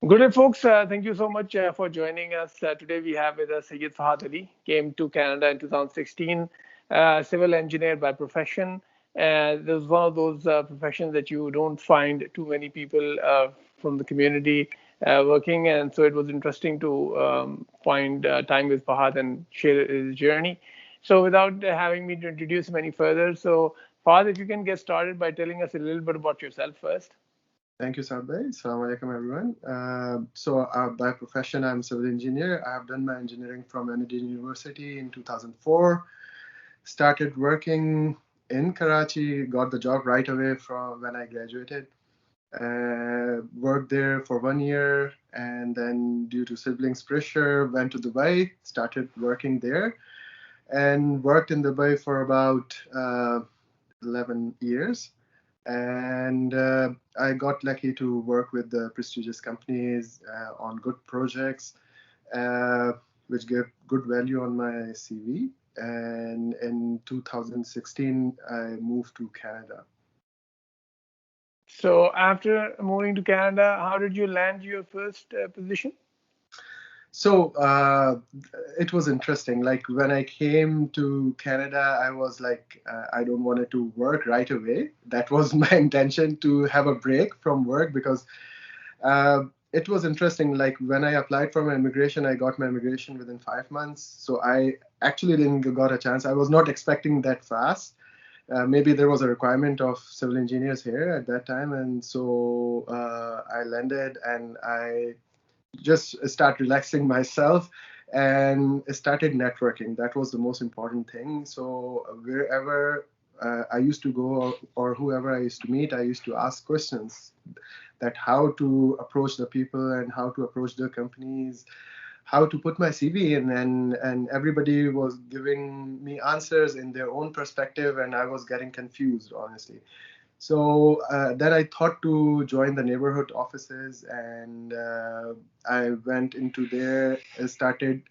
Good day, folks. Thank you so much for joining us. Today we have with us Syed Fahad Ali, came to Canada in 2016, civil engineer by profession. This is one of those professions that you don't find too many people from the community working, and so it was interesting to find time with Fahad and share his journey. So without having me to introduce him any further, so Fahad, if you can get started by telling us a little bit about yourself first. Thank you, Sabbai. Assalamu alaikum, everyone. So, by profession, I'm a civil engineer. I have done my engineering from Indian University in 2004. Started working in Karachi, got the job right away from when I graduated. Worked there for 1 year, and then due to siblings pressure, went to Dubai, started working there, and worked in Dubai for about 11 years. And I got lucky to work with the prestigious companies on good projects, uh, which gave good value on my CV. And in 2016, I moved to Canada. So after moving to Canada, how did you land your first position? So it was interesting. Like when I came to Canada, I was like, I don't want to work right away. That was my intention, to have a break from work, because it was interesting. Like when I applied for my immigration, I got my immigration within 5 months. So I actually didn't got a chance. I was not expecting that fast. Maybe there was a requirement of civil engineers here at that time, and so I landed and I just start relaxing myself and started networking. That was the most important thing. So wherever I used to go, or whoever I used to meet, I used to ask questions, that how to approach the people and how to approach the companies, how to put my CV in, and everybody was giving me answers in their own perspective, and I was getting confused, honestly. So then I thought to join the neighborhood offices, and I went into there, started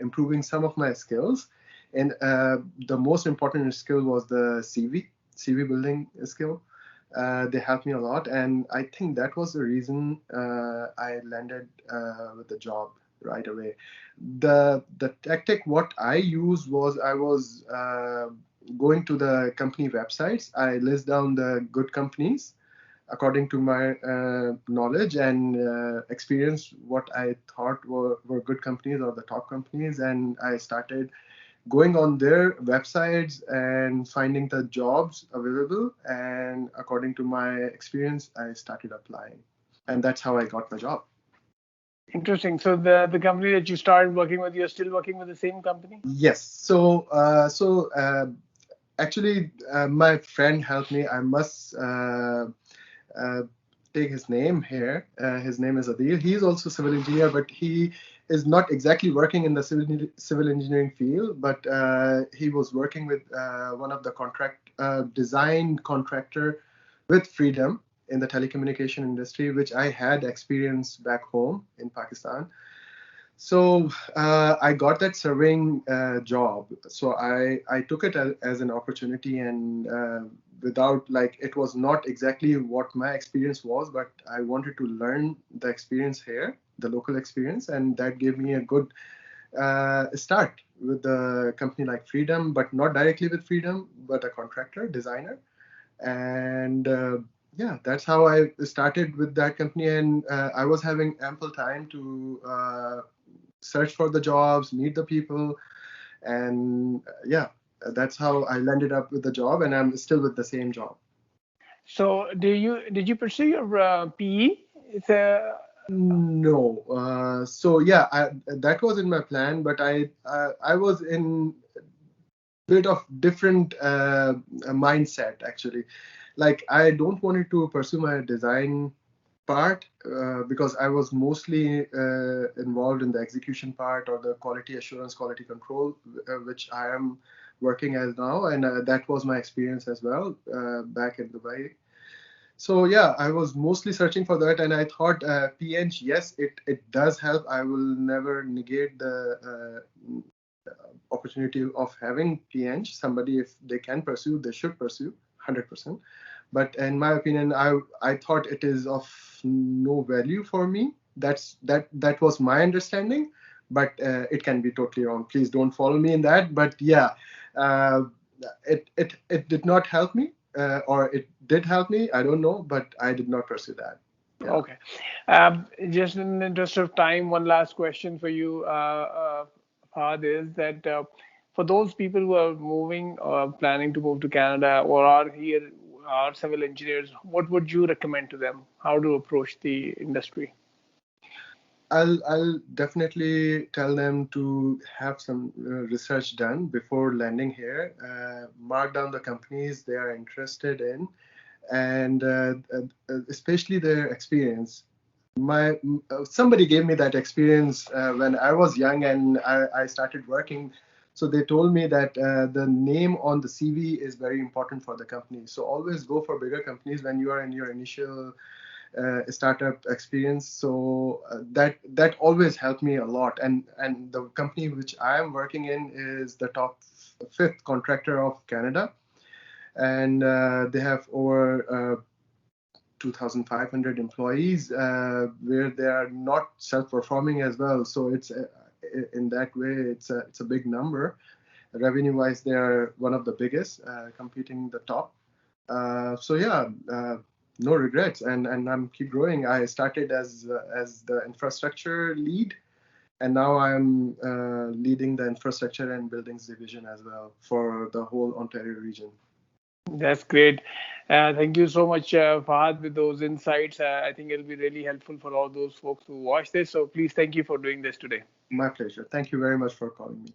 improving some of my skills. And the most important skill was the CV building skill. They helped me a lot, and I think that was the reason I landed with the job right away. The tactic what I used was, I was going to the company websites. I list down the good companies according to my knowledge and experience, what I thought were good companies or the top companies, and I started going on their websites and finding the jobs available. And according to my experience, I started applying, and that's how I got my job. Interesting. So the company that you started working with, you're still working with the same company? Yes. So actually, my friend helped me. I must uh, take his name here. His name is Adil. He is also civil engineer, but he is not exactly working in the civil engineering field. But he was working with one of the contract design contractor with Freedom in the telecommunication industry, which I had experience back home in Pakistan. So I got that surveying job. So I took it as an opportunity, and without, like, it was not exactly what my experience was, but I wanted to learn the experience here, the local experience, and that gave me a good start with the company like Freedom, but not directly with Freedom, but a contractor, designer. And yeah, that's how I started with that company, and I was having ample time to search for the jobs, meet the people, and yeah, that's how I landed up with the job, and I'm still with the same job. So did you pursue your PE? It's a No, so yeah, that was in my plan, but I was in bit of different mindset, actually. Like, I don't wanted to pursue my design part because I was mostly involved in the execution part, or the quality assurance, quality control, which I am working as now, and that was my experience as well back in Dubai. So yeah, I was mostly searching for that, and I thought PNG, yes, it does help. I will never negate the opportunity of having PNG. Somebody, if they can pursue, they should pursue 100%. But in my opinion, I thought it is of no value for me, that was my understanding, but it can be totally wrong. Please don't follow me in that. But yeah, uh, it did not help me, or it did help me. I don't know, but I did not pursue that. Yeah. Okay. Just in the interest of time, one last question for you, Fahad, is that for those people who are moving or planning to move to Canada or are here, are civil engineers, what would you recommend to them? How to approach the industry? I'll definitely tell them to have some research done before landing here. Mark down the companies they are interested in, and especially their experience. My Somebody gave me that experience when I was young and I started working. So they told me that the name on the CV is very important for the company. So always go for bigger companies when you are in your initial startup experience. So that always helped me a lot. And the company which I am working in is the top fifth contractor of Canada, and they have over 2,500 employees, where they are not self-performing as well. So it's in that way, it's a big number. Revenue-wise, they are one of the biggest, competing the top. So yeah, no regrets, and I'm keep growing. I started as the infrastructure lead, and now I'm leading the infrastructure and buildings division as well for the whole Ontario region. That's great. Thank you so much, Fahad, with those insights. I think it'll be really helpful for all those folks who watch this. So please thank you for doing this today. My pleasure. Thank you very much for calling me.